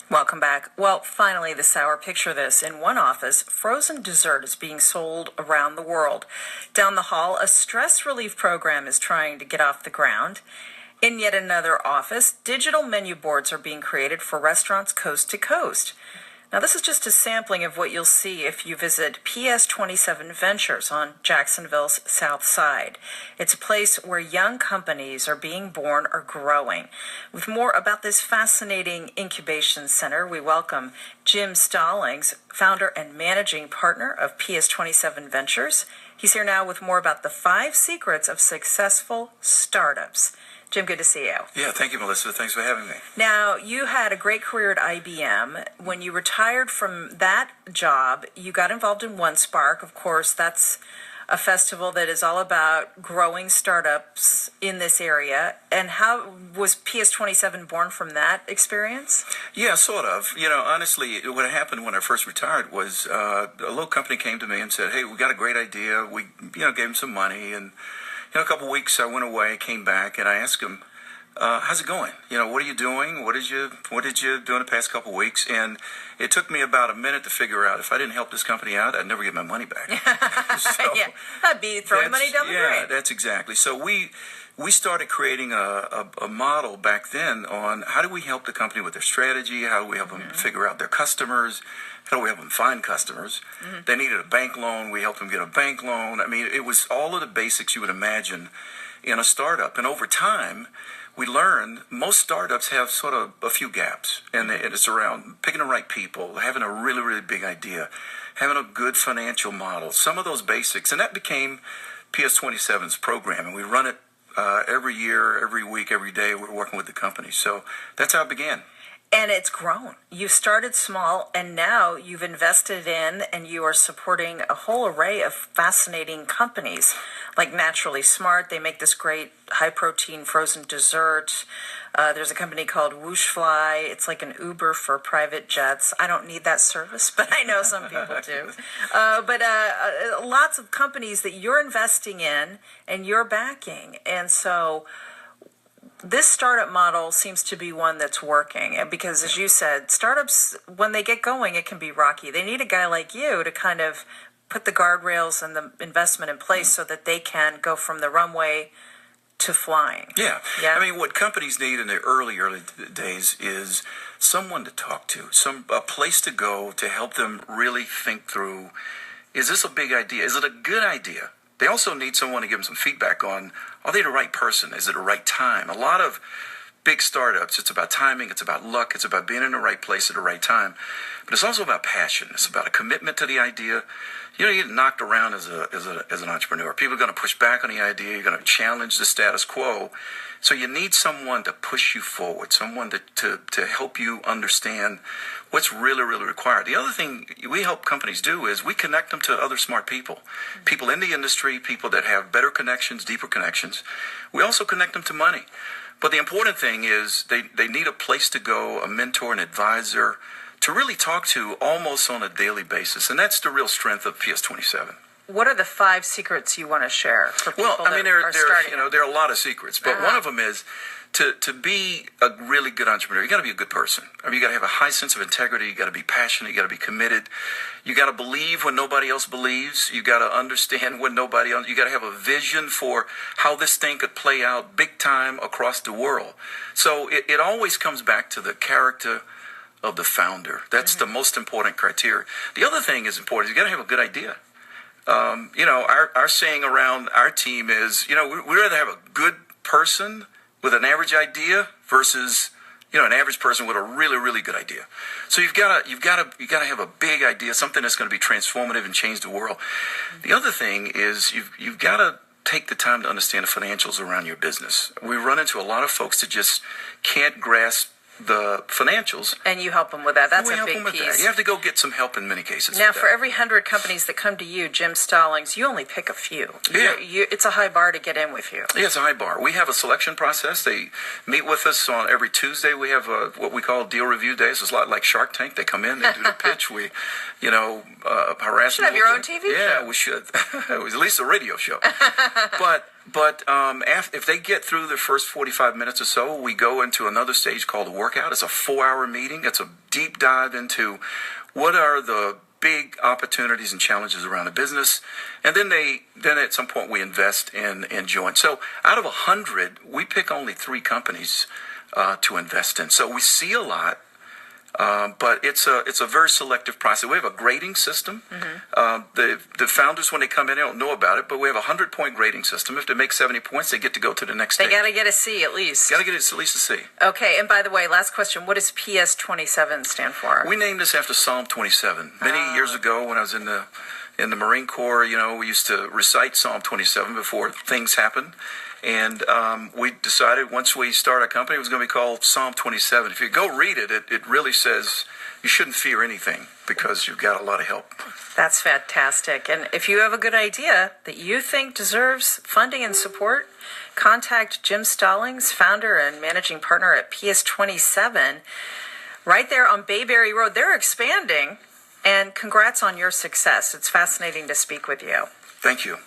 Welcome back. Well, finally this hour, picture this. In one office, frozen dessert is being sold around the world. Down the hall, a stress relief program is trying to get off the ground. In yet another office, digital menu boards are being created for restaurants coast to coast. Now, this is just a sampling of what you'll see if you visit PS27 Ventures on Jacksonville's South Side. It's a place where young companies are being born or growing. With more about this fascinating incubation center, we welcome Jim Stallings, founder and managing partner of PS27 Ventures. He's here now with more about the 5 secrets of successful startups. Jim, good to see you. Yeah, thank you, Melissa. Thanks for having me. Now, you had a great career at IBM. When you retired from that job, you got involved in OneSpark. Of course, that's a festival that is all about growing startups in this area. And how was PS27 born from that experience? Yeah, sort of. Honestly, what happened when I first retired was a little company came to me and said, hey, we got a great idea. We, gave them some money, and a couple of weeks I went away, came back, and I asked him, how's it going? What are you doing? What did you do in the past couple of weeks? And it took me about a minute to figure out if I didn't help this company out, I'd never get my money back. Yeah, that'd be throwing money down the drain. Yeah, that's exactly. So we started creating a model back then on how do we help the company with their strategy, how do we help them figure out their customers, how do we help them find customers. They needed a bank loan, we helped them get a bank loan. I mean, it was all of the basics you would imagine in a startup. And over time, we learned most startups have sort of a few gaps, and it's around picking the right people, having a really, really big idea, having a good financial model, some of those basics. And that became PS27's program, and we run it every year, every week, every day. We're working with the company. So that's how it began. And it's grown. You started small, and now you've invested in and you are supporting a whole array of fascinating companies like Naturally Smart. They make this great high-protein frozen dessert. There's a company called Whooshfly. It's like an Uber for private jets. I don't need that service, but I know some people do. But lots of companies that you're investing in and you're backing. And so this startup model seems to be one that's working because, as you said, startups, when they get going, it can be rocky. They need a guy like you to kind of put the guardrails and the investment in place so that they can go from the runway to flying. Yeah. I mean, what companies need in the early days is someone to talk to, a place to go to help them really think through, is this a big idea? Is it a good idea? They also need someone to give them some feedback on, are they the right person? Is it the right time? A lot of big startups, it's about timing, it's about luck, it's about being in the right place at the right time. But it's also about passion. It's about a commitment to the idea. You get knocked around as an entrepreneur. People are going to push back on the idea. You're going to challenge the status quo. So you need someone to push you forward, someone to help you understand what's really, really required. The other thing we help companies do is we connect them to other smart people, people in the industry, people that have better connections, deeper connections. We also connect them to money. But the important thing is they need a place to go, a mentor, an advisor, to really talk to almost on a daily basis. And that's the real strength of PS27. What are the 5 secrets you want to share for people that are starting? There are a lot of secrets, but one of them is to be a really good entrepreneur. You got to be a good person. I mean, you got to have a high sense of integrity. You got to be passionate. You got to be committed. You got to believe when nobody else believes. You got to understand when nobody else. You got to have a vision for how this thing could play out big time across the world. So it always comes back to the character of the founder. That's the most important criteria. The other thing is important. You got to have a good idea. Our saying around our team is, we'd rather have a good person with an average idea versus, an average person with a really, really good idea. So you've got to have a big idea, something that's going to be transformative and change the world. The other thing is you've got to take the time to understand the financials around your business. We run into a lot of folks that just can't grasp the financials. And you help them with that. That's a big piece. You have to go get some help in many cases. Now, for every 100 companies that come to you, Jim Stallings, you only pick a few. Yeah. It's a high bar to get in with you. Yeah, it's a high bar. We have a selection process. They meet with us on every Tuesday. We have what we call deal review days. It's a lot like Shark Tank. They come in, they do the pitch. We, harass them. You should have your own TV show. Yeah, we should. It was at least a radio show. But But if they get through the first 45 minutes or so, we go into another stage called a workout. It's a 4-hour meeting. It's a deep dive into what are the big opportunities and challenges around the business. And then at some point we invest in join. So out of 100, we pick only 3 companies to invest in. So we see a lot. But it's a very selective process. We have a grading system. The founders, when they come in, they don't know about it, but we have a 100-point grading system. If they make 70 points, they get to go to the next stage. They got to get a C at least. Got to get at least a C. Okay, and by the way, last question, what does PS27 stand for? We named this after Psalm 27. Many years ago when I was in the Marine Corps, we used to recite Psalm 27 before things happen. And we decided once we start our company, it was going to be called Psalm 27. If you go read it, it really says you shouldn't fear anything because you've got a lot of help. That's fantastic. And if you have a good idea that you think deserves funding and support, contact Jim Stallings, founder and managing partner at PS27, right there on Bayberry Road. They're expanding, and congrats on your success. It's fascinating to speak with you. Thank you.